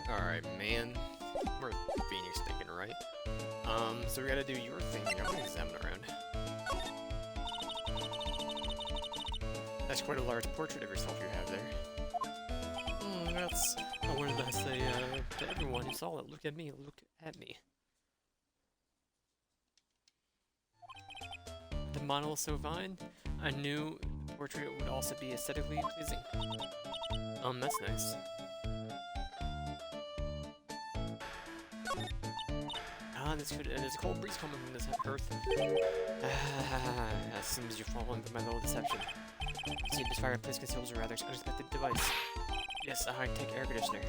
Alright, man. We're Phoenix thinking, right? So we gotta do your thing. I'm gonna examine around. That's quite a large portrait of yourself you have there. That's... I wanted to say, to everyone who saw it, look at me, look at me. The model is so fine, I knew the portrait would also be aesthetically pleasing. That's nice. There's a cold breeze coming from this earth. It seems you've fallen for my little deception. It seems this fireplace conceals a rather unexpected device. Yes, a high-tech air conditioner.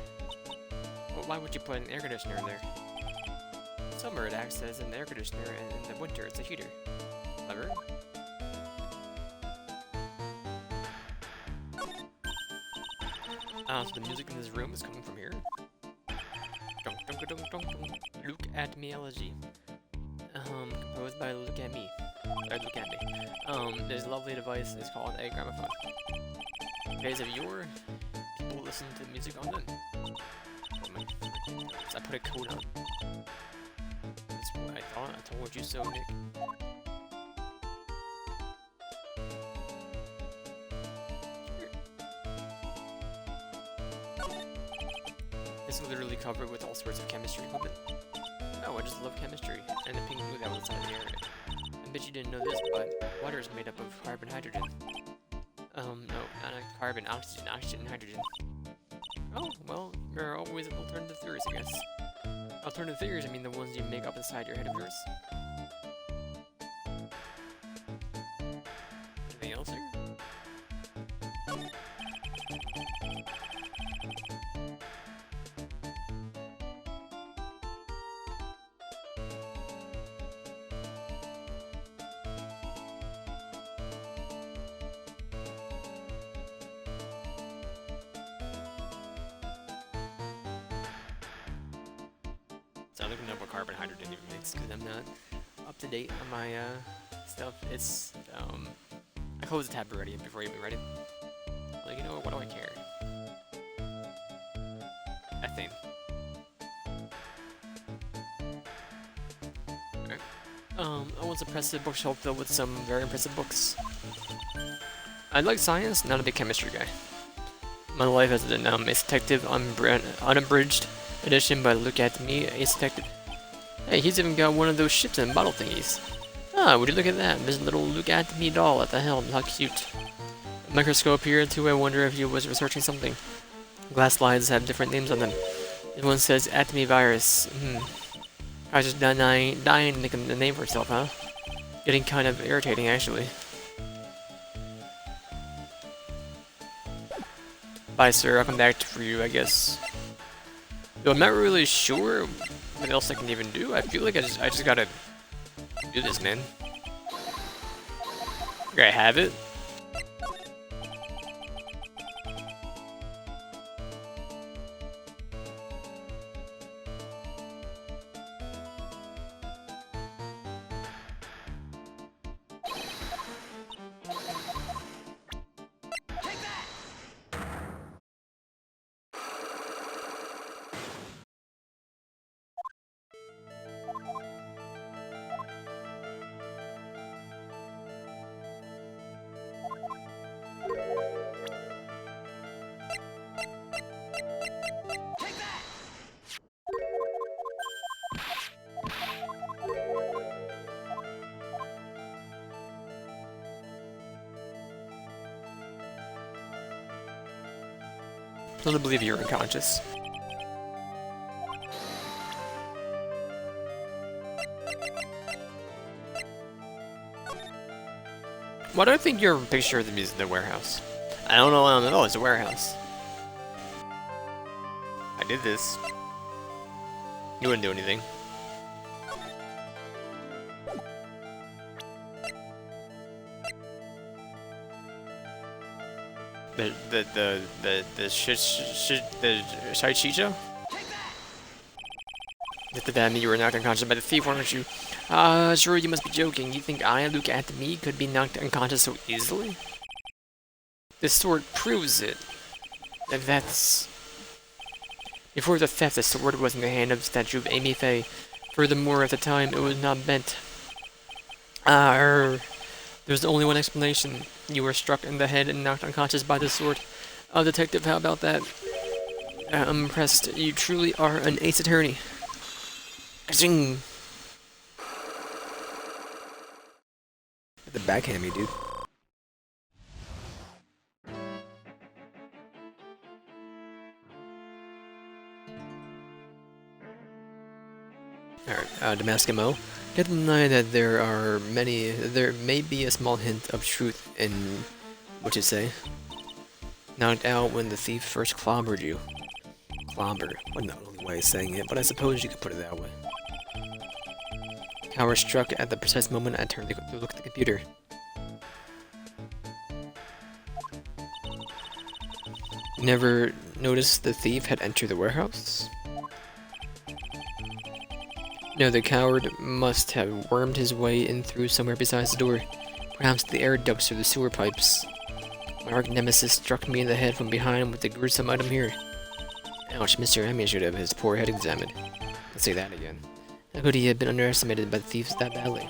Well, why would you put an air conditioner in there? In summer it acts as an air conditioner, and in the winter it's a heater. Clever? So the music in this room is coming from here? Dunk, dunk, dunk, dunk, dunk. Look at me elegy. Composed by Look at Me. Look at Me. This lovely device is called a gramophone. Days of yore, people listen to music on them. So I put a code on. That's what I thought. I told you so, Nick. This is literally covered with all sorts of chemistry equipment. Oh, I just love chemistry, and the pink glue that was inside the area. I bet you didn't know this, but water is made up of carbon, hydrogen. No, not a carbon, oxygen, oxygen, hydrogen. Oh, well, there are always alternative theories, I guess. Alternative theories, I mean the ones you make up inside your head of yours. Anything else here? So I'm looking up what carbon hydrogen even makes because I'm not up to date on my stuff. It's I closed the tab already before you even read it. Like, you know what do I care? Ethane. Okay. I once impressed a bookshelf filled with some very impressive books. I like science, not a big chemistry guy. My life as an Ace Detective unabridged edition by Look at Me, Ace Detective. Hey, he's even got one of those ships and bottle thingies. Ah, would you look at that? This little Look at Me doll at the helm, how cute. A microscope here too, I wonder if he was researching something. Glass slides have different names on them. This one says At Me Virus. I just dying to make a name for himself, huh? Getting kind of irritating, actually. Bye, sir. I'll come back for you, I guess. Though I'm not really sure what else I can even do. I feel like I just gotta do this, man. Okay, I have it. I really believe you're unconscious. Why do I think you're a picture of the warehouse? I don't know, it's a warehouse. I did this. You wouldn't do anything. The Shaichicho? Did that mean you were knocked unconscious by the thief, weren't you? Sure, you must be joking. You think I, Look at Me, could be knocked unconscious so easily? This sword proves it. That's... Before the theft, the sword was in the hand of the statue of Amy Faye. Furthermore, at the time, it was not bent. There's only one explanation. You were struck in the head and knocked unconscious by the sword. Detective, how about that? I'm impressed. You truly are an ace attorney. Ka-ching! The backhand me, dude. Alright, Damascus. Can't deny that there may be a small hint of truth in what you say. Knocked out when the thief first clobbered you. Clobber. Wasn't the only way of saying it, but I suppose you could put it that way. Tower struck at the precise moment I turned to look at the computer. You never noticed the thief had entered the warehouse? No, the coward must have wormed his way in through somewhere besides the door. Perhaps the air ducts or the sewer pipes. My arch nemesis struck me in the head from behind with the gruesome item here. Ouch, Mr. Emmy should have his poor head examined. Let's say that again. How could he have been underestimated by the thieves that badly?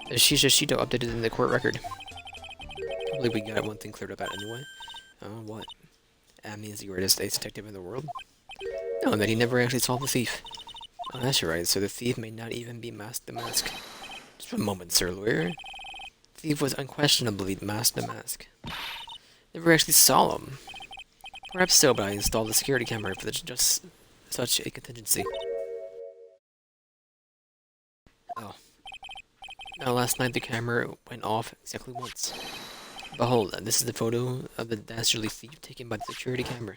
The Shisha Shito updated in the court record. I believe we got one thing cleared up out anyway. What? That means the greatest ace detective in the world? No, that he never actually solved the thief. Oh, that's right, so the thief may not even be Mask the Mask. Just a moment, Sir Lawyer. The thief was unquestionably Mask the Mask. Never actually saw him. Perhaps so, but I installed a security camera for just such a contingency. Oh. Now, last night the camera went off exactly once. Behold, this is the photo of the dastardly thief taken by the security camera.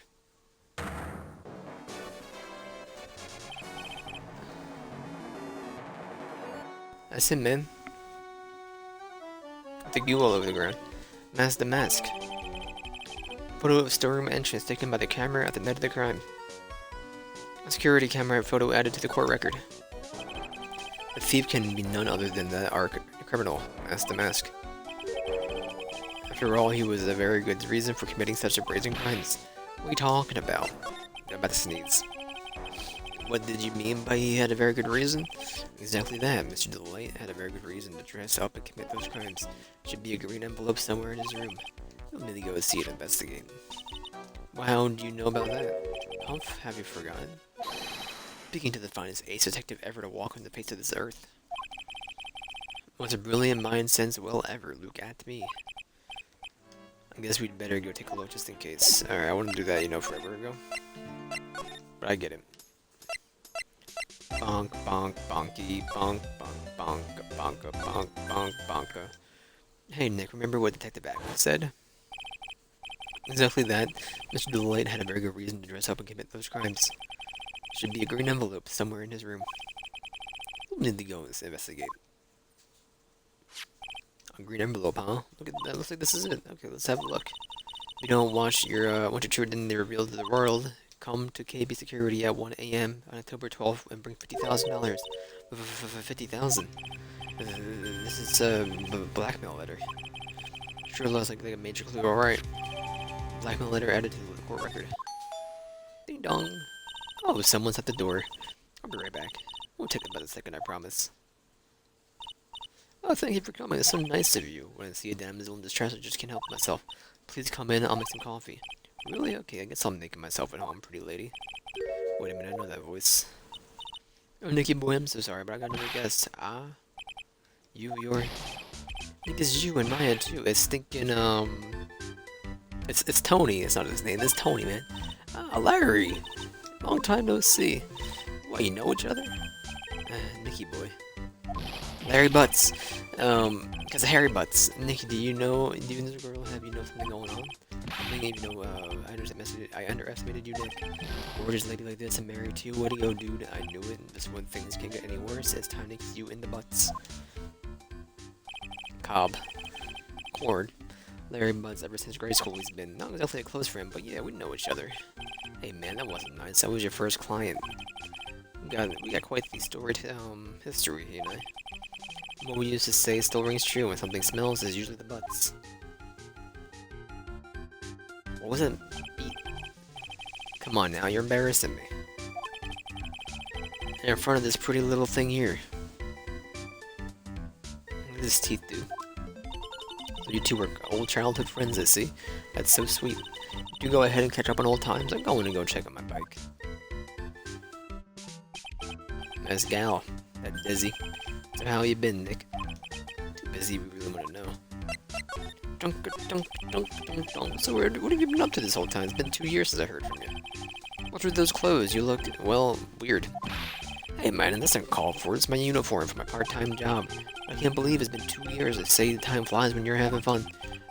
That's him, man. The goo all over the ground. Mask the Mask. Photo of storeroom entrance taken by the camera at the night of the crime. A security camera photo added to the court record. The thief can be none other than our criminal, Mask the Mask. After all, he was a very good reason for committing such a brazen crimes. What are you talking about? I'm about to sneeze. What did you mean by he had a very good reason? Exactly that. Mr. Delight had a very good reason to dress up and commit those crimes. Should be a green envelope somewhere in his room. You'll need to go see and investigate. Well, how do you know about that? Humph, have you forgotten? Speaking to the finest ace detective ever to walk on the face of this earth. What's a brilliant mind sense will ever look at me. I guess we'd better go take a look just in case. Alright, I wouldn't do that, forever ago. But I get it. Bonk, bonk, bonky, bonk, bonk, bonk, bonka, bonk, bonk, bonka. Hey, Nick, remember what Detective Ackman said? Exactly that. Mr. Delight had a very good reason to dress up and commit those crimes. Should be a green envelope somewhere in his room. We'll need to go and investigate. A green envelope, huh? Look at that. Looks like this is it. Okay, let's have a look. If you don't want your truth identity revealed to the world, come to KB Security at 1 a.m. on October 12th and bring $50,000. $50,000. This is a blackmail letter. Sure looks like a major clue. Alright. Blackmail letter added to the court record. Ding dong. Oh, someone's at the door. I'll be right back. Won't take about a second, I promise. Oh, thank you for coming. It's so nice of you. When I see a damsel in distress, I just can't help myself. Please come in, I'll make some coffee. Really? Okay, I guess I'll make it myself at home, pretty lady. Wait a minute, I know that voice. Oh, Nicky boy, I'm so sorry, but I got another guest. Ah? You're... I think it's you in my head, too. It's thinking, It's Tony. It's not his name. It's Tony, man. Ah, Larry. Long time no see. What, you know each other? Nicky boy. Larry Butts. Because of Harry Butts. Nicky, do you know this girl? Have you know something going on? I think I underestimated you, Nick. Gorgeous lady like this, I'm married to you. What do you go, dude? I knew it. Just when things can't get any worse, it's time to kiss you in the butts. Cobb. Cord. Larry Butts, ever since grade school, he's been not exactly a close friend, but yeah, we know each other. Hey man, that wasn't nice. That was your first client. We got quite the storied history, you know. What we used to say still rings true. When something smells, it's usually the butts. What was that beat? Come on now, you're embarrassing me. And in front of this pretty little thing here. What does his teeth do? So you two were old childhood friends, I see. That's so sweet. Do go ahead and catch up on old times. I'm going to go check on my bike. Nice gal, that Dizzy. So how you been, Nick? Too busy, we really want to know. Dunk, dunk, dunk, dunk, dunk. So what have you been up to this whole time? It's been 2 years since I heard from you. What's with those clothes? You look, well, weird. Hey man, that's uncalled for. It's my uniform for my part-time job. I can't believe it's been 2 years. They say time flies when you're having fun.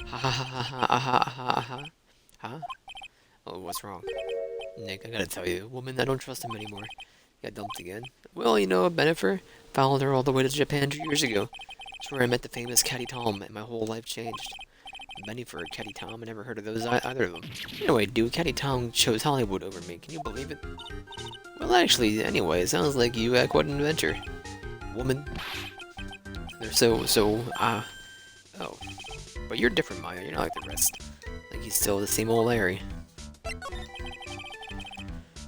Ha ha ha ha ha ha ha ha. Huh? Oh, what's wrong? Nick, I gotta tell you, woman, I don't trust him anymore. Got dumped again. Well, you know, Benifer followed her all the way to Japan 2 years ago. That's where I met the famous Caddy Tom, and my whole life changed. Benifer, Caddy Tom, I never heard of those either of them. Anyway, dude, Caddy Tom chose Hollywood over me. Can you believe it? Well, actually, anyway, it sounds like you had quite an adventure. Woman. Oh. But you're different, Maya. You're not like the rest. Like, he's still the same old Larry.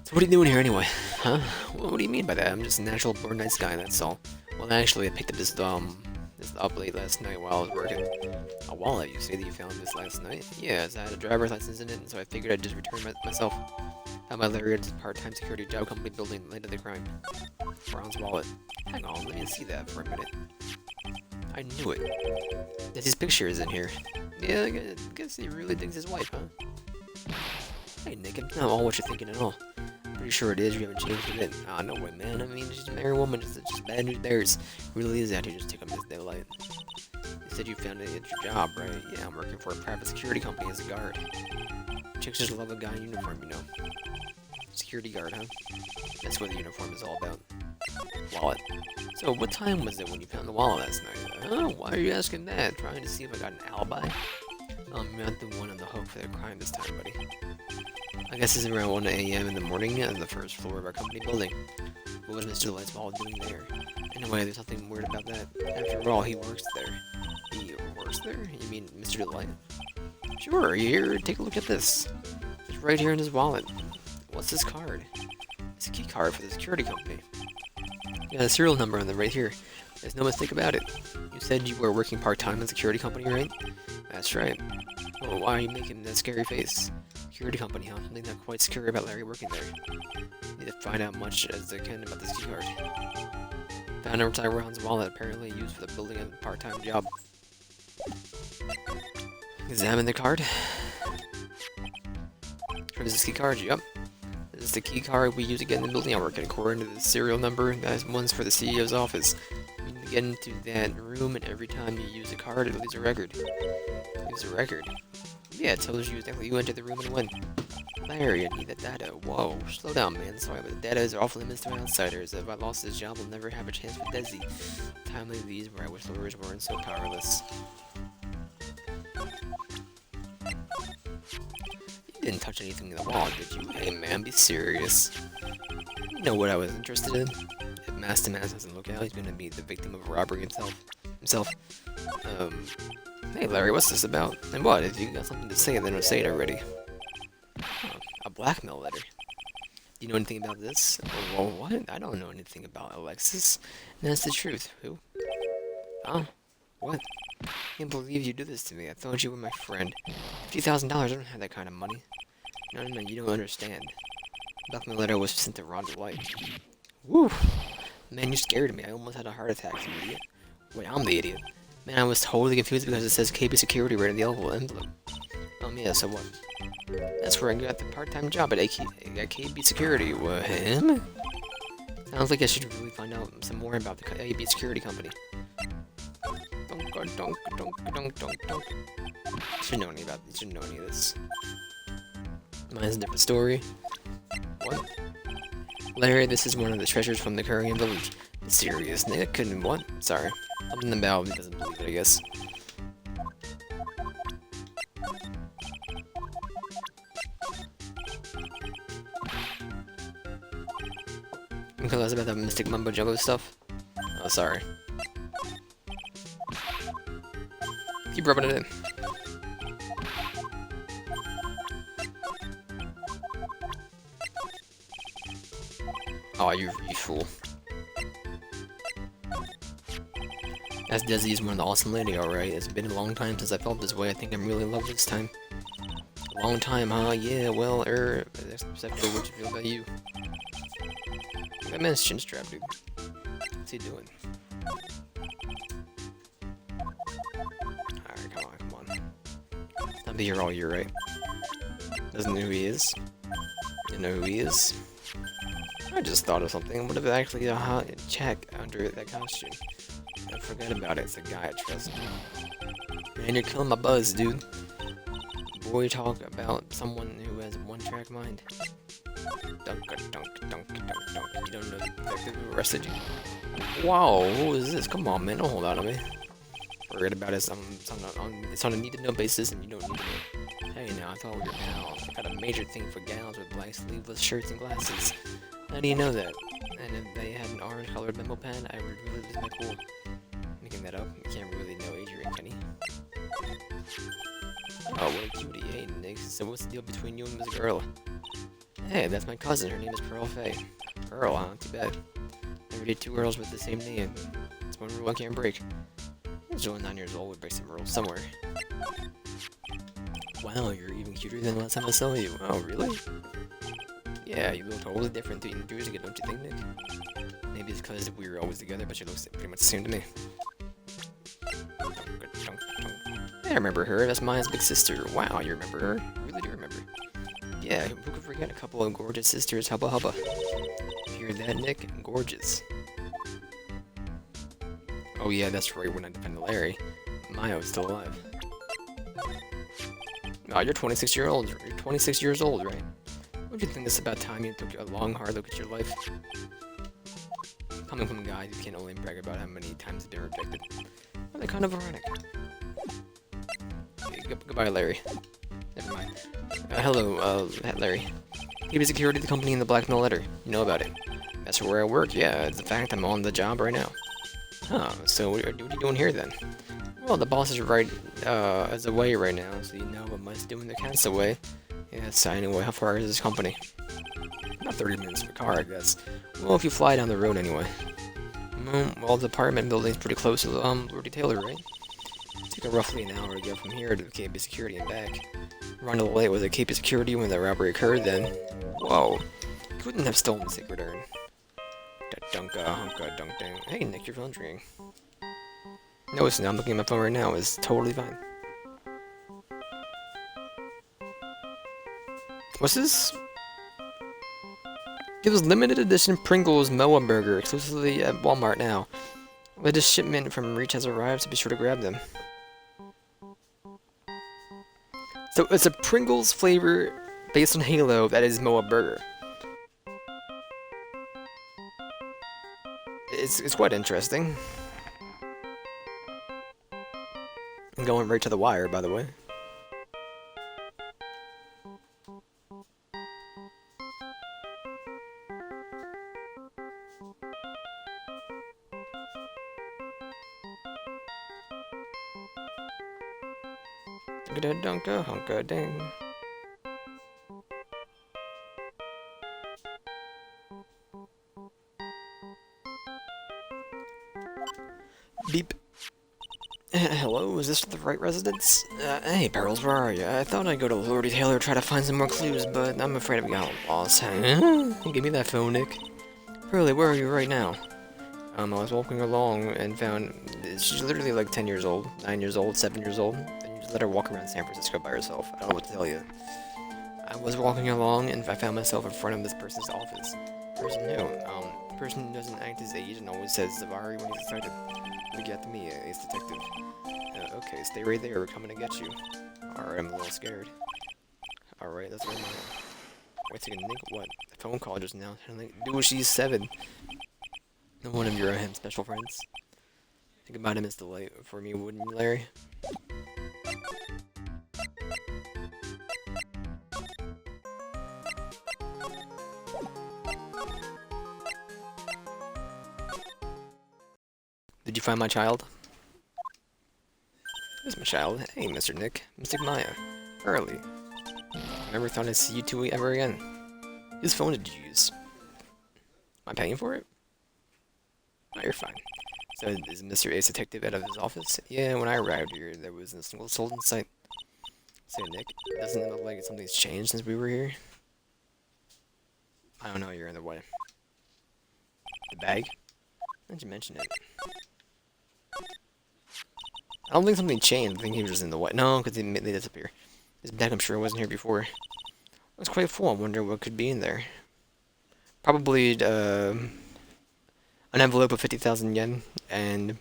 So what are you doing here anyway? Huh? Well, what do you mean by that? I'm just a natural born nice guy, that's all. Well, actually, I picked up this up late last night while I was working. A wallet, you say that you found this last night? Yeah, I had a driver's license in it, and so I figured I'd just return myself. Found my Larry at his part-time security job company building late of the crime. Bronze wallet. Hang on, let me see that for a minute. I knew it. His picture is in here. Yeah, I guess he really digs his wife, huh? Hey, Nick, I'm not all what you're thinking at all. Pretty sure it is. You haven't changed a bit. Ah, no way, man. I mean, she's a married woman. Just bad news bears. Really is out here just take up his daylight. You said you found it at your job, right? Yeah, I'm working for a private security company as a guard. Chicks just love a guy in uniform, you know. Security guard, huh? That's what the uniform is all about. Wallet. So, what time was it when you found the wallet last night? Oh, why are you asking that? Trying to see if I got an alibi? You're not the one on the hook for the crime this time, buddy. I guess it's around 1 a.m. in the morning on the first floor of our company building. What was Mr. Light's ball doing there? Anyway, there's nothing weird about that. After all, he works there. He works there? You mean Mr. Delight? Sure, here, take a look at this. It's right here in his wallet. What's this card? It's a key card for the security company. Yeah, the serial number on the right here. There's no mistake about it. You said you were working part-time in the security company, right? That's right. Well, why are you making that scary face? Security company, huh? Something not quite scary about Larry working there. Need to find out much as I can about this key card. Found a Tyron's wallet, apparently used for the building of a part-time job. Examine the card. Here's this key card, yep. This is the key card we use to get in the building I work in. According to the serial number, that one's for the CEO's office. You need to get into that room, and every time you use the card, it leaves a record. Leaves a record? Yeah, it tells you exactly who entered the room and when. Larry, I need the data. Whoa, slow down, man. Sorry, but the data is off limits to outsiders. If I lost this job, I'll never have a chance for Desi. Time like these where I wish lawyers weren't so powerless. You didn't touch anything in the wall, did you? Hey, man, be serious. You know what I was interested in? If Master Mass doesn't look out, he's gonna be the victim of robbery himself. Hey, Larry, what's this about? And what? If you got something to say, then say it already. A blackmail letter. Do you know anything about this? Well, what? I don't know anything about Alexis. And that's the truth. Who? Huh? What? I can't believe you did this to me. I thought you were my friend. $50,000, I don't have that kind of money. No, you don't understand. The blackmail letter was sent to Ron White. Woo! Man, you scared me. I almost had a heart attack, you idiot. Wait, I'm the idiot. Man, I was totally confused because it says KB Security right in the envelope. Yeah, so what? That's where I got the part-time job at KB Security. What, him? Sounds like I should really find out some more about the KB Security Company. Shouldn't know any of this. Mine's a different story. What? Larry, this is one of the treasures from the Korean village. Serious, Nick? Couldn't what? Sorry. Something about he doesn't believe it, I guess. Because I was about that Mystic Mumbo Jumbo stuff. Oh, sorry. Keep rubbing it in. Aw, you fool. As Desi is one of the awesome lady, alright. It's been a long time since I felt this way. I think I'm really in love this time. A long time, huh? Yeah, well, except for what you feel about you. That man's chin strap, dude. What's he doing? Alright, come on. I'll be here all year, right? Doesn't know who he is? You know who he is? I just thought of something. What if actually a hot check under that costume? I forgot about it. It's a guy I trust. Man, you're killing my buzz, dude. Boy, talk about someone who has a one-track mind. Dunk, dunk, dunk, dunk, dunk. You don't know the detective who arrested you. Wow, who is this? Come on, man. Don't hold out on me. Forget about it. It's on a need-to-know basis, and you don't need to know. Hey, now, I thought we were pals. I got a major thing for gals with black sleeveless shirts and glasses. How do you know that? And if they had an orange-colored memo pen, I would really lose my cool. Making that up, you can't really know Adrian, can you? Oh, what a cutie. Hey, Nick. So what's the deal between you and this girl? Hey, that's my cousin. Her name is Pearl Faye. Pearl, huh? Too bad. Never did two girls with the same name. It's one rule I can't break. I was only 9 years old. Would break some rules somewhere. Wow, you're even cuter than last time I saw you. Oh, really? Yeah, you look totally different 3 years ago, don't you think, Nick? Maybe it's because we were always together, but she looks pretty much the same to me. Yeah, I remember her. That's Maya's big sister. Wow, you remember her? You really do remember. Yeah, who could forget a couple of gorgeous sisters? Hubba hubba. Hear that, Nick? Gorgeous. Oh yeah, that's right, when I defended Larry. Maya was still alive. Oh, you're 26 years old. You're 26 years old, right? Don't you think it's about time you took a long, hard look at your life? Coming from a guy who can only brag about how many times he's been rejected. Well, they're kind of ironic. Okay, goodbye, Larry. Never mind. Hello, Larry. He was security of the company in the blackmail letter. You know about it. That's where I work. Yeah, it's a fact. I'm on the job right now. Huh, so what are you doing here then? Well, the boss is right, is away right now, so you know what must doing the cat's away. Yeah, so anyway, how far is this company? About 30 minutes in a car, I guess. Well, if you fly down the road anyway. Well, the apartment building's pretty close to Lord Taylor, right? Take roughly an hour to get from here to the KP Security and back. Run a little late with the KP Security when the robbery occurred then. Whoa. Couldn't have stolen the secret urn. Da-dunka, hunka, dunk dang. Hey, Nick, your phone's ringing. No, it's not. I'm looking at my phone right now. It's totally fine. What's this? It was limited edition Pringles Moa Burger, exclusively at Walmart now. Latest shipment from Reach has arrived, so be sure to grab them. So it's a Pringles flavor based on Halo that is Moa Burger. It's quite interesting. I'm going right to the wire, by the way. Dunka hunka ding. Beep. Hello, is this the Wright residence? Hey, Barrels, where are you? I thought I'd go to Lord Taylor try to find some more clues, but I'm afraid I've got lost. Give me that phone, Nick. Pearly, where are you right now? I was walking along and found she's literally like 10 years old, 9 years old, 7 years old. And you just let her walk around San Francisco by herself. I don't know what to tell you. I was walking along and I found myself in front of this person's office. Person who? Person who doesn't act his age and always says Zavari when he's excited. Forget me, ace detective. Okay, stay right there. We're coming to get you. Alright, I'm a little scared. Alright, that's where I'm at. Wait a second, Nick, what? The phone call just now. Dude, she's 7. One of your special friends. Think about him as the light for me, wouldn't you, Larry? Did you find my child? Where's my child? Hey, Mr. Nick. Mystic Maya. Early. Never thought I'd see you two ever again. Whose phone did you use? Am I paying for it? Oh, you're fine. So, is Mr. Ace detective out of his office? Yeah, when I arrived here, there wasn't a single soul in sight. Say, Nick, doesn't it look like something's changed since we were here? I don't know, you're in the way. The bag? Why did you mention it? I don't think something changed. I think he was just in the way. No, because they disappear. His bag, I'm sure, wasn't here before. It was quite full. I wonder what could be in there. Probably an envelope of 50,000 yen and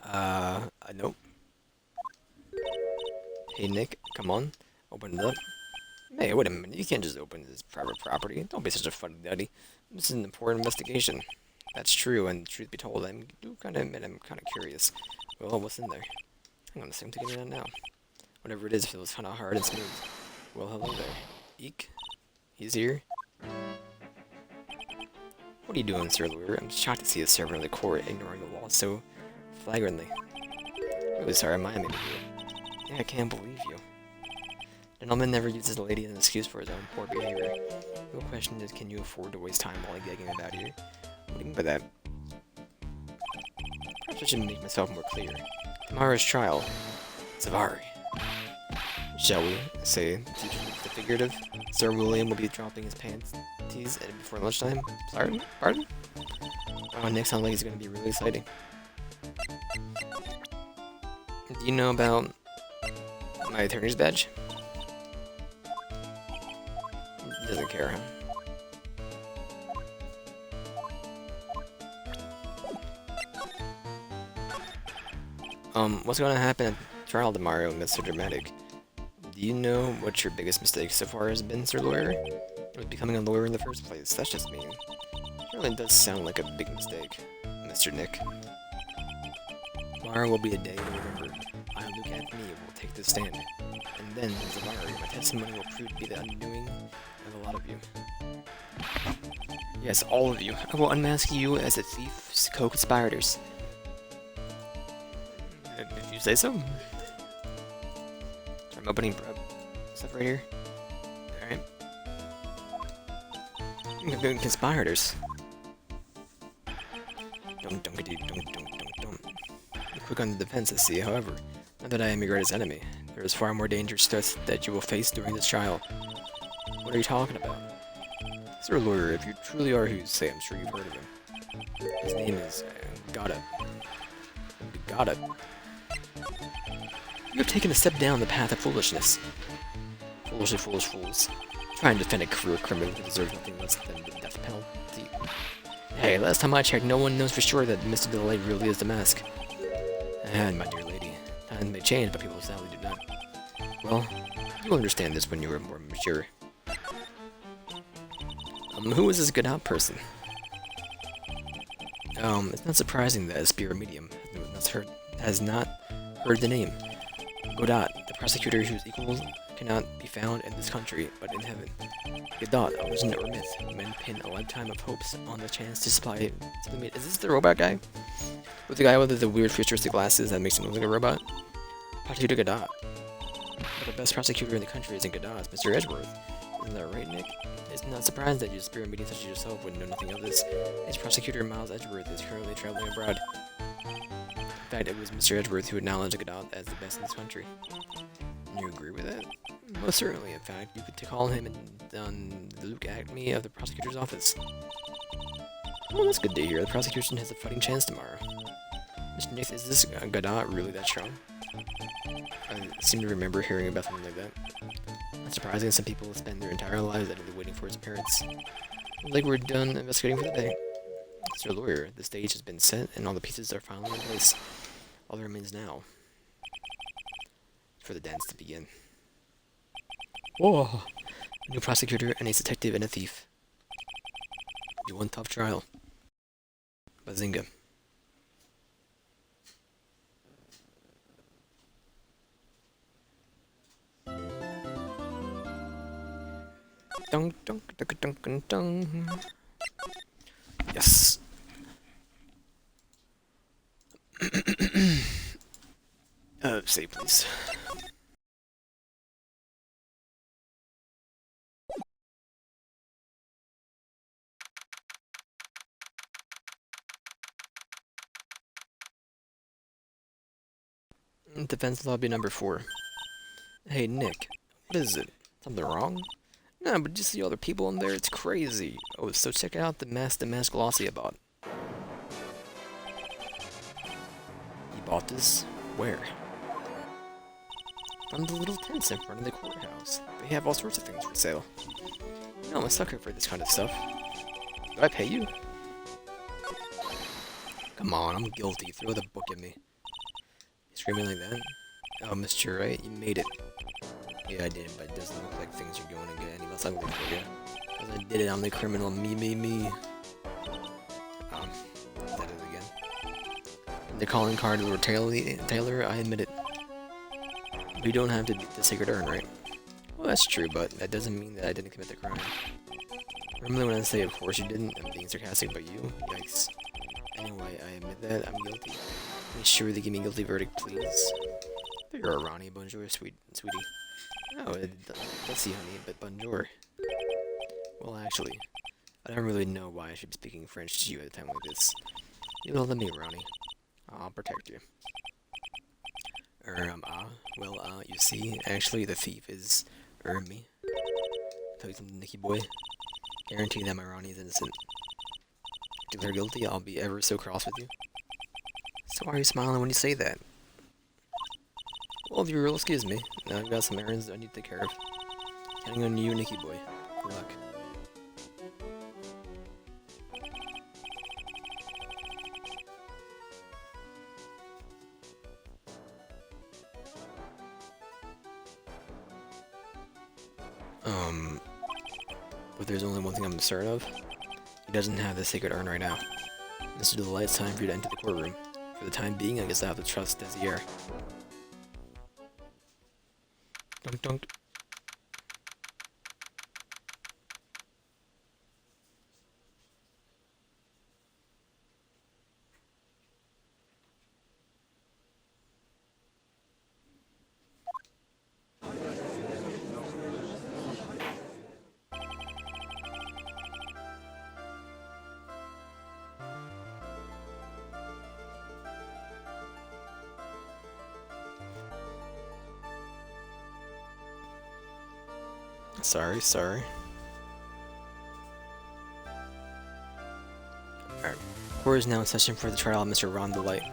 a note. Hey Nick, come on, open it up. Hey, wait a minute. You can't just open this private property. Don't be such a funny duddy. This is an important investigation. That's true, and truth be told, I do kind of admit I'm kind of curious. Well, what's in there? Hang on a second, taking it out now. Whatever it is feels kind of hard and smooth. Well, hello there. Eek. He's here. What are you doing, Sir Lawyer? I'm shocked to see a servant of the court ignoring the law so flagrantly. Really sorry, my name. Yeah, I can't believe you. Gentleman never uses a lady as an excuse for his own poor behavior. The question is, can you afford to waste time while gagging about here? What do you mean by that? Perhaps I should make myself more clear. Tomorrow's trial. Savari. Shall we say the figurative? Sir William will be dropping his panties before lunchtime. Pardon? Pardon? Oh, Nick sounds like he's going to be really exciting. Do you know about my attorney's badge? Doesn't care, huh? What's going to happen at trial tomorrow, Mr. Dramatic? Do you know what your biggest mistake so far has been, Sir Lawyer? It was becoming a lawyer in the first place. That's just mean. It really does sound like a big mistake, Mr. Nick. Tomorrow will be a day to remember. I, Luke Anthony, will take the stand. And then, Zavari, my testimony will prove to be the undoing of a lot of you. Yes, all of you. I will unmask you as the thief's co-conspirators. If you say so. I'm opening stuff right here. Alright. Conspirators. Don't. You quick on the defense, I see, however. Not that I am your greatest enemy. There is far more dangerous threats that you will face during this trial. What are you talking about? Sir Lawyer, if you truly are who you say, I'm sure you've heard of him. His name is Gada. Gada. You have taken a step down the path of foolishness. Foolishly foolish fools. Trying to defend a career criminal who deserves nothing less than the death penalty. Hey, last time I checked, no one knows for sure that Mr. Delay really is the mask. And my dear lady, times may change, but people sadly do not. Well, you'll understand this when you are more mature. Who is this Godot person? It's not surprising that a spirit medium has not heard the name. Godot, the prosecutor whose equals cannot be found in this country, but in heaven. Godot, a legend or myth. Men pin a lifetime of hopes on the chance to supply something. Is this the robot guy? With the guy with the weird futuristic glasses that makes him look like a robot? Prosecutor Godot. But the best prosecutor in the country isn't Godot, it's Mr. Edgeworth. Isn't that right, Nick? It's not surprising that you spirit medium such as yourself would know nothing of this. His prosecutor Miles Edgeworth is currently traveling abroad. In fact, it was Mr. Edgeworth who acknowledged Godot as the best in this country. And you agree with that? Most certainly, in fact, you could call him the Luke Acme of the prosecutor's office. Well, that's good to hear. The prosecution has a fighting chance tomorrow. Mr. Nick, is this Godot really that strong? I seem to remember hearing about something like that. Not surprising, some people spend their entire lives idly waiting for his appearance. Like we're done investigating for the day. Mr. Lawyer, the stage has been set and all the pieces are finally in place. All that remains now for the dance to begin. Whoa! A new prosecutor and a detective and a thief. Be one tough trial. Bazinga. Dun dun dun dun dun dun. Yes. Save please. Defense lobby number 4. Hey, Nick. What is it? Something wrong? No, but just the other people in there, it's crazy. Oh, so check out the mask glossy I bought. You bought this? Where? From the little tents in front of the courthouse. They have all sorts of things for sale. You know, I'm a sucker for this kind of stuff. Do I pay you? Come on, I'm guilty. Throw the book at me. You screaming like that? Oh, Mr. Wright, you made it. Yeah, I did, but it doesn't look like things are going to get any less ugly for you. Because I did it, I'm the criminal. Me. That is again. The calling card Lord Taylor, I admit it. We don't have to beat the sacred urn, right? Well, that's true, but that doesn't mean that I didn't commit the crime. Remember when I say, of course you didn't? I'm being sarcastic, but you? Yikes. Anyway, I admit that I'm guilty. Make sure they give me a guilty verdict, please. You're a Ronnie, bonjour, sweetie. Oh, let's see, honey, but bonjour. Well, actually, I don't really know why I should be speaking French to you at a time like this. You will let me, Ronnie. I'll protect you. You see, actually, the thief is, me. Tell you something, Nicky boy. Guarantee that my Ronnie is innocent. If they're guilty, I'll be ever so cross with you. So why are you smiling when you say that? Well, if you will excuse me, now I've got some errands I need to take care of. Counting on you, Nicky boy. Good luck. But there's only one thing I'm certain of. He doesn't have the sacred urn right now. Mr. Delight, it's time for you to enter the courtroom. For the time being, I guess I have to trust Desire. Dunk dunk. Sorry. Alright. Court is now in session for the trial of Mr. Ron Delight.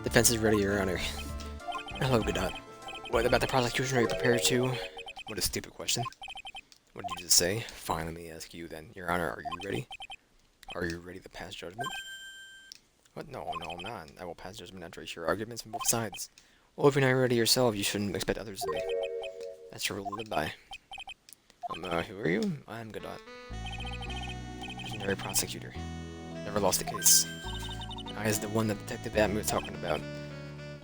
Defense is ready, Your Honor. Hello, Godot. What about the prosecution? Are you prepared to? What a stupid question. What did you just say? Fine, let me ask you then. Your Honor, are you ready? Are you ready to pass judgment? What? No, I'm not. I will pass judgment after I hear arguments from both sides. Well, if you're not ready yourself, you shouldn't expect others to be. That's your rule to live by. Who are you? I'm Godot. Legendary prosecutor. Never lost a case. I is the one that Detective Atmu was talking about.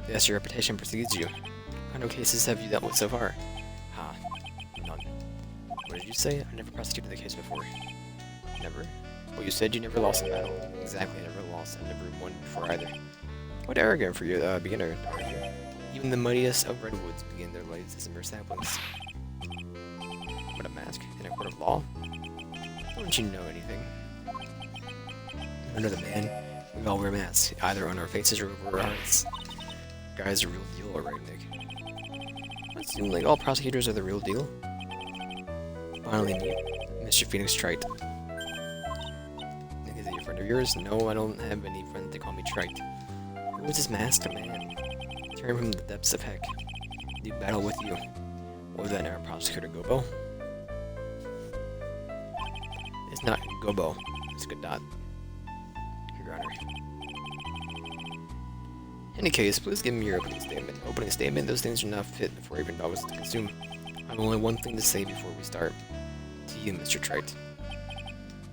Yes, your reputation precedes you. What kind of cases have you dealt with so far? None. What did you say? I never prosecuted the case before. Never? Well, you said you never lost a battle. Exactly, I never lost. I never won before either. What arrogant for you, beginner, are you? Even the mightiest of redwoods begin their lives as mere saplings. What a mask in a court of law? Don't you know anything? Under the man, we all wear masks, either on our faces or over our hearts. Guy's a real deal, alright, Nick. It seems like all prosecutors are the real deal. Finally, meet Mr. Phoenix Trite. Nick, is he a friend of yours? No, I don't have any friend to call me Trite. Who is this masked man? Turn from the depths of heck. Do battle with you. What was that our prosecutor Gobo? It's not Gobo, it's Godot. Your Honor. In any case, please give me your opening statement. Opening statement? Those things are not fit for even dogs to consume. I have only one thing to say before we start. To you, Mr. Trite.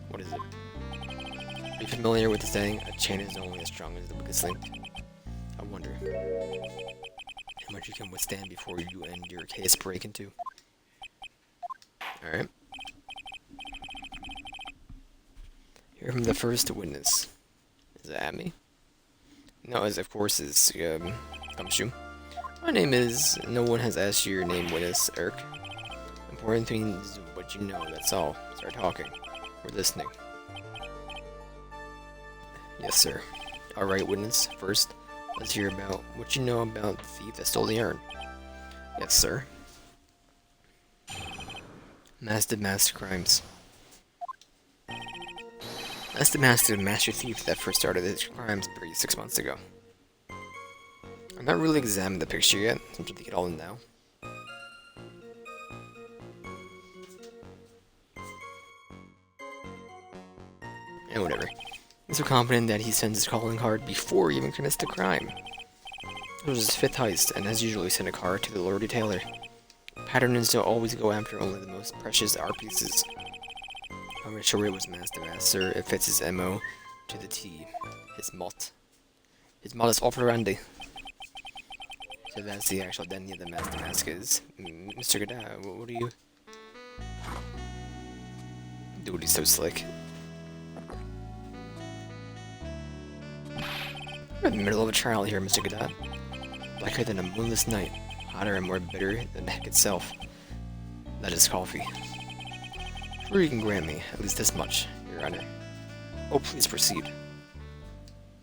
What is it? Are you familiar with the saying, a chain is only as strong as the weakest link? I wonder how much you can withstand before you end your case break into. Alright. Hear from the first witness. Is it at me? No, as of course is Gumshoe. My name is. No one has asked you your name, witness, Eric. Important thing is what you know, that's all. Start talking. We're listening. Yes, sir. Alright, witness. First, Let's hear about what you know about the thief that stole the urn. Yes, sir. Master crimes. That's the master thief that first started his crimes 36 months ago. I've not really examined the picture yet. I'm trying to get all in now. And whatever. He's so confident that he sends his calling card before he even commits the crime. It was his 5th heist, and as usual he sent a card to the Lord Retailer. Pattern is to always go after only the most precious art pieces. I'm sure it was Master. It fits his MO to the T. His mot. His modus operandi. So that's the actual identity of the Master is. Mr. Godot, what do you... Dude, he's so slick. We're in the middle of a trial here, Mr. Godot. Blacker than a moonless night. Hotter and more bitter than heck itself. That is coffee. Sure you can grant me at least this much, Your Honor. Oh, please proceed.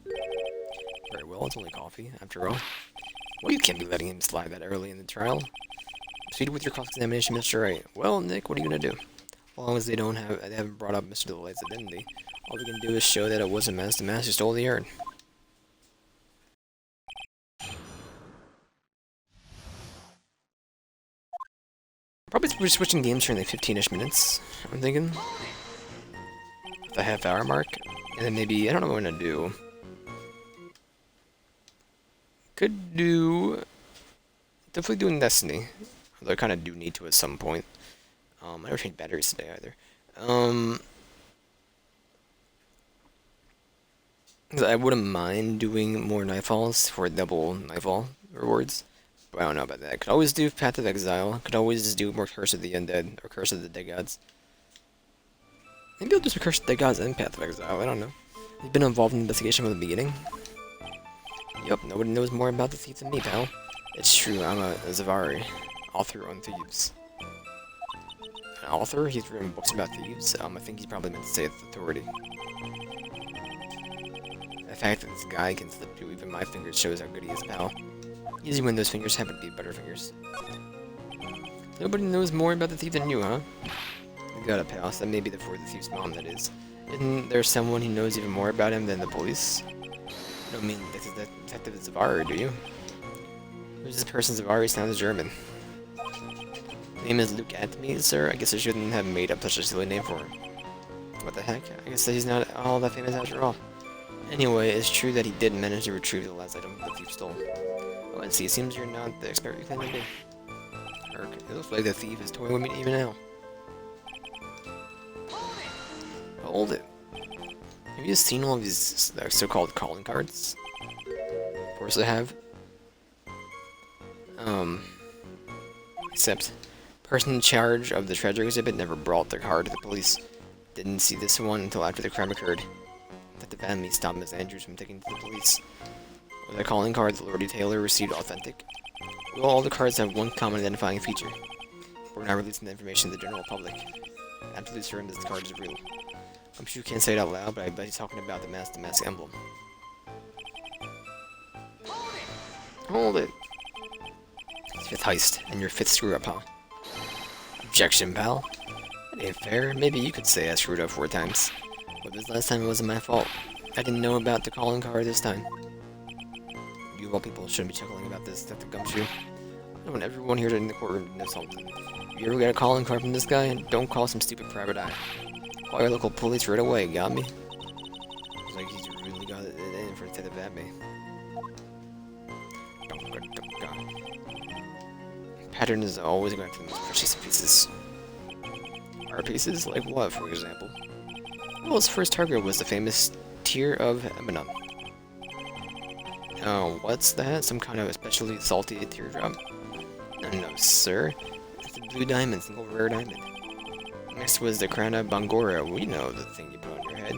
Very well, it's only coffee, after all. Well, you can't be letting him slide that early in the trial. Proceed with your cross-examination, Mr. Wright. Well, Nick, what are you gonna do? As long as they haven't brought up Mr. Delight's identity, all we can do is show that it wasn't Master who stole the urn. Probably we're switching games for like 15-ish minutes, I'm thinking. The half-hour mark. And then maybe, I don't know what I'm gonna do. Could do... Definitely doing Destiny. Although I kind of do need to at some point. I never changed batteries today either. 'Cause I wouldn't mind doing more Nightfalls for double Nightfall rewards. But I don't know about that. Could always do Path of Exile. Could always do more Curse of the Undead or Curse of the Dead Gods. Maybe I'll do some Curse of the Dead Gods and Path of Exile. I don't know. You've been involved in the investigation from the beginning. Yup, nobody knows more about the thief than me, pal. It's true, I'm a Zavari, author on thieves. An author? He's written books about thieves? I think he's probably meant to say authority. The fact that this guy can slip through even my fingers shows how good he is, pal. Usually when those fingers happen to be better fingers. Nobody knows more about the thief than you, huh? You got it, pal. So that may be for the thief's mom, that is. Isn't there someone who knows even more about him than the police? You don't mean Detective Zavari, do you? Who's this person? Zavari sounds German. Name is Luke Anthony, sir? I guess I shouldn't have made up such a silly name for him. What the heck? I guess that he's not all that famous after all. Anyway, it's true that he did manage to retrieve the last item the thief stole. Oh, and see, it seems you're not the expert you claim to be. It looks like the thief is toying with me even now. Hold it. Have you seen all of these so-called calling cards? Of course I have. Except, person in charge of the treasure exhibit never brought their card to the police. Didn't see this one until after the crime occurred. That the family stopped Miss Andrews from taking it to the police. Was the calling card the Lord Taylor received authentic? Well, all the cards have one common identifying feature. We're not releasing the information to the general public. Absolutely certain this card is real. I'm sure you can't say it out loud, but I bet he's talking about the mask emblem. Hold it. 5th heist, and your 5th screw-up, huh? Objection, pal. That ain't fair. Maybe you could say I screwed up 4 times. But this last time it wasn't my fault. I didn't know about the calling card this time. You of all people shouldn't be chuckling about this, Detective Gumshoe. I want everyone here in the courtroom to know something. If you ever get a calling card from this guy, don't call some stupid private eye. Call your local police right away, got me? Looks like he's really got it in for Detective Abby. Pattern is always going for the most precious pieces. Art pieces? Like what, for example? Well, his first target was the famous Tear of Eminon. Oh, what's that? Some kind of especially salty teardrop? No, sir. It's a blue diamond, single rare diamond. Next was the crown of Bangora. We know the thing you put on your head.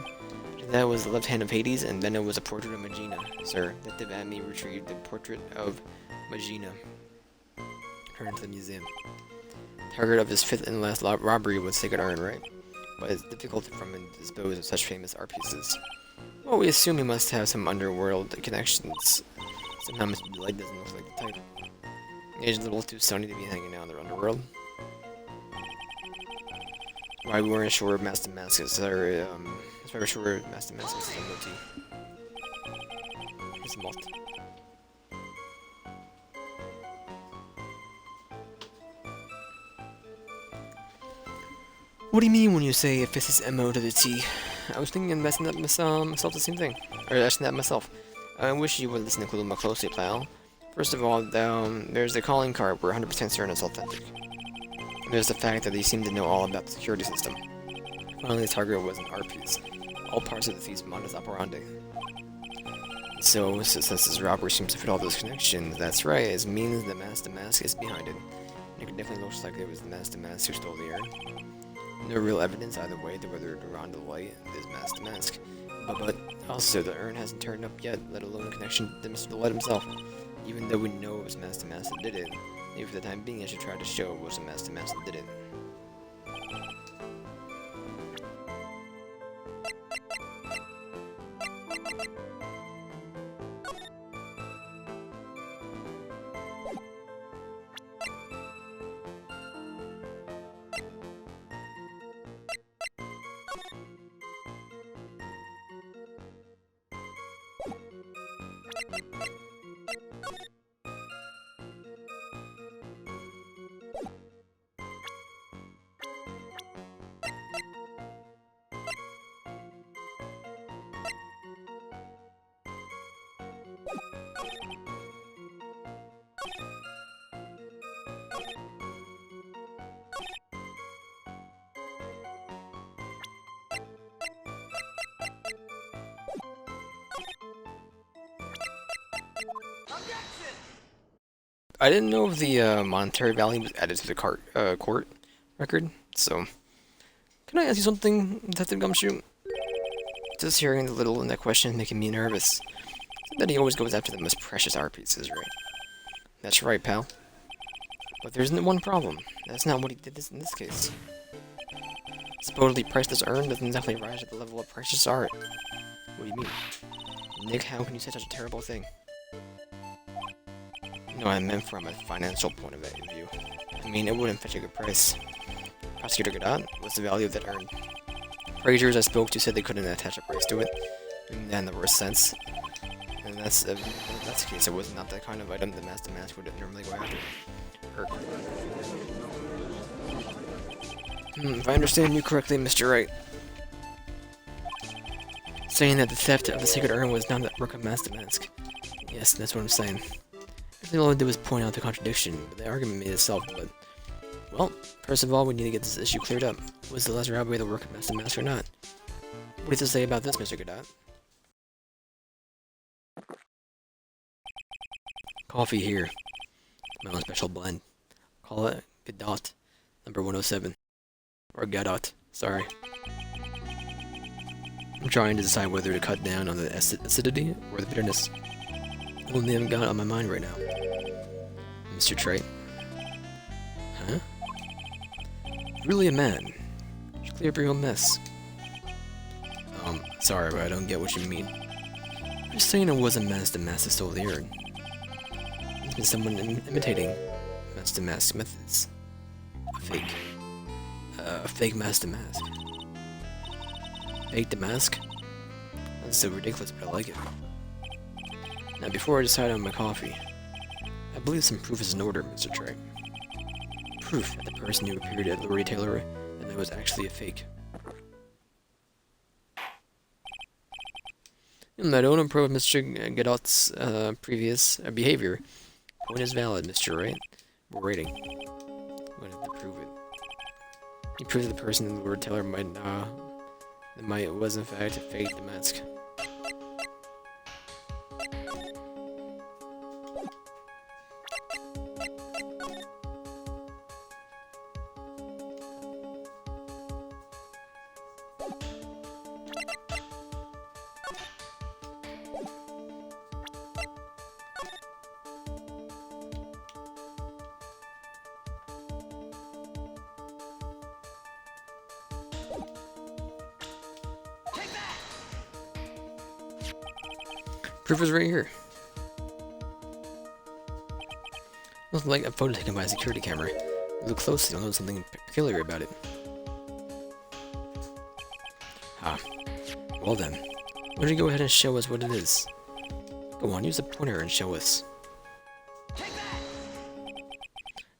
That was the left hand of Hades, and then it was a portrait of Magina. Sir, Detective Amy retrieved the portrait of Magina. Returned to the museum. Target of his 5th and last robbery was Sacred Iron, right? But it's difficult for him to dispose of such famous art pieces. Well, we assume he must have some underworld connections. Somehow Mr. Light doesn't look like the type. He's a little too sunny to be hanging out in the underworld. Why we weren't sure if Master Mask is our, that's why we're sure Master Mask is his motif. His mot. What do you mean when you say it fits his MO to the T? I was thinking of messing up myself the same thing. Or asking that myself. I wish you would listen to Clue more closely, pal. First of all, there's the calling card, we're 100% certain it's authentic. And there's the fact that they seem to know all about the security system. Finally, the target was an art piece. All parts of the thief's modus operandi. So, since this robbery seems to fit all those connections, that's right, it means the Master Mask is behind it. And it definitely looks like it was the Master Mask who stole the urn. No real evidence either way to whether Durand the Light is Master Mask. But also, the urn hasn't turned up yet, let alone a connection to Mr. Light himself. Even though we know it was Master Mask that did it, maybe for the time being I should try to show it was the Master Mask that did it. I didn't know if the monetary value was added to the court record, so... Can I ask you something, Detective Gumshoe? Just hearing the little in that question is making me nervous. That he always goes after the most precious art pieces, right? That's right, pal. But there's one problem. That's not what he did in this case. Supposedly priceless urn doesn't exactly rise to the level of precious art. What do you mean? Nick, how can you say such a terrible thing? No, I meant from a financial point of view. I mean, it wouldn't fetch a good price. Prosecutor Godot, what's the value of that urn? Appraisers I spoke to said they couldn't attach a price to it, in the worst sense. And if that's the case, it was not that kind of item the Master Mask would normally go after. If I understand you correctly, Mr. Wright, saying that the theft of the sacred urn was not the work of Master Mask. Yes, that's what I'm saying. All I did was point out the contradiction, but the argument made itself, but... Well, first of all, we need to get this issue cleared up. Was the last robbery the work of Master Mask or not? What do you have to say about this, Mr. Godot? Coffee here. My own special blend. Call it Godot, number 107. Or Godot, sorry. I'm trying to decide whether to cut down on the acidity or the bitterness. Only I've got it on my mind right now. Mr. Trey. Huh? Really a man. You should clear up your own mess. Sorry, but I don't get what you mean. I'm just saying it wasn't Master Mask that stole the urn. It's been someone imitating Master Mask's methods. A fake Master Mask. Fake the mask? That's so ridiculous, but I like it. Now, before I decide on my coffee, I believe some proof is in order, Mr. Trey. Proof that the person who appeared at the retailer and it was actually a fake. I don't approve of Mr. Godot's previous behavior. Point is valid, Mr. Wright. We're waiting. We have to prove it. He proved that the person in the retailer was in fact fake the mask. Proof is right here. looks like a photo taken by a security camera. Look closely, you'll notice something peculiar about it. Ah. Well then. Why don't you go ahead and show us what it is? Go on, use the pointer and show us.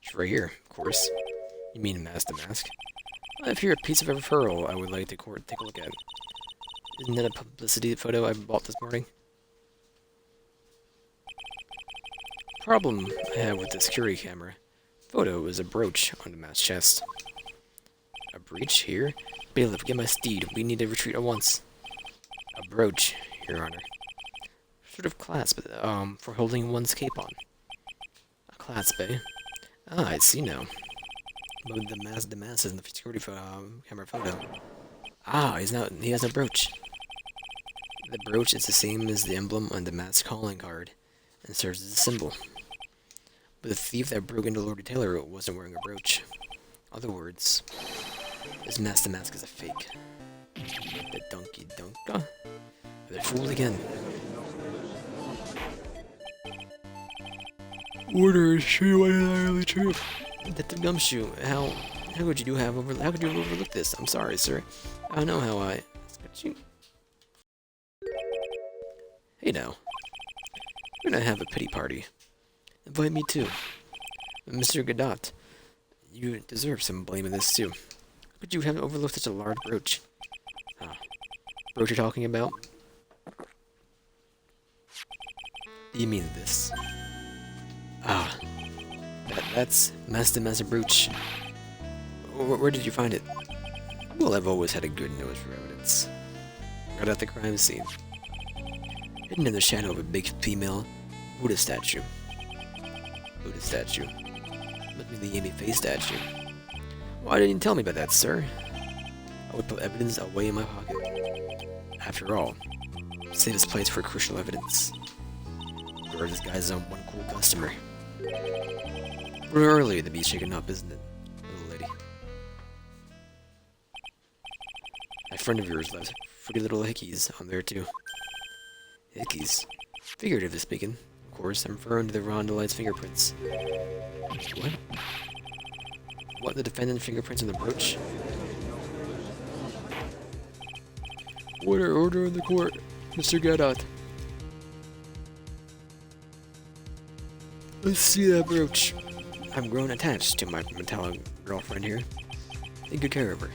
It's right here, of course. You mean Mask the Mask? If you're a piece of a referral, I would like to take a look at. Isn't that a publicity photo I bought this morning? Problem I have with the security camera. Photo is a brooch on the mask's chest. A breach here? Bailiff, get my steed. We need to retreat at once. A brooch, Your Honor. Sort of clasp, for holding one's cape on. A clasp, eh? Ah, I see now. But the mask is in the security camera photo. Ah, he has no brooch. The brooch is the same as the emblem on the mask's calling card, and serves as a symbol. But the thief that broke into Lord Taylor wasn't wearing a brooch. Other words, this Mask the Mask is a fake. The donkey donka? They're fooled again. Order is true, entirely true. Detective Gumshoe, how could you overlook this? I'm sorry, sir. I don't know how I... Hey now. We're gonna have a pity party. Invite me too. Mr. Godot, you deserve some blame in this too. How could you have overlooked such a large brooch? Ah, brooch you're talking about? You mean this? Ah, that's Master Brooch. Where did you find it? Well, I've always had a good nose for evidence. Right at the crime scene. Hidden in the shadow of a big female Buddha statue. Must be the Amy Face statue. Why didn't you tell me about that, sir? I would put evidence away in my pocket. After all, save this place for crucial evidence. Or this guy's on one cool customer. We're early to be shaken up, isn't it, little lady? That friend of yours left pretty little hickeys on there too. Hickeys? Figuratively speaking. Of course, I'm referring to the Rondelight's fingerprints. What? What, the defendant's fingerprints in the brooch? Order in the court, Mr. Godot. Let's see that brooch. I've grown attached to my metallic girlfriend here. Take good care of her.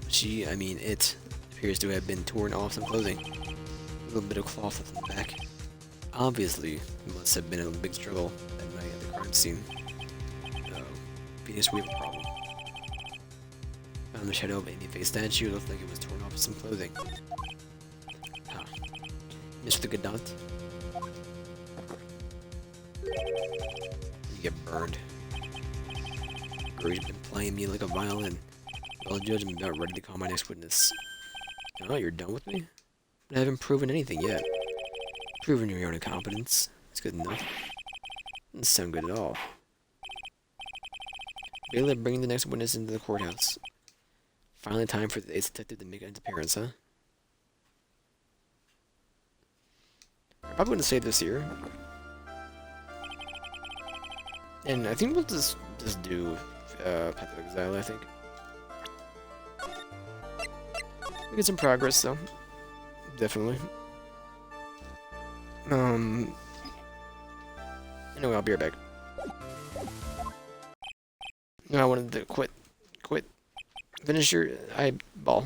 It appears to have been torn off some clothing. A little bit of cloth at the back. Obviously, it must have been a big struggle that night at the crime scene. Venus Weaver problem. Found the shadow of Amy Face statue. It looked like it was torn off some clothing. Huh. Mr. Godot? You get burned. Girl, you've been playing me like a violin. Well, Judge, I'm about ready to call my next witness. Oh, you're done with me? But I haven't proven anything yet. Proven your own incompetence. That's good enough. Doesn't sound good at all. Bailiff, bring the next witness into the courthouse. Finally time for the ace detective to make an appearance, huh? I'm probably going to save this here. And I think we'll just do Path of Exile, I think. We get some progress, though. Definitely. Anyway, I'll be right back. No, I wanted to quit. Finish your eyeball.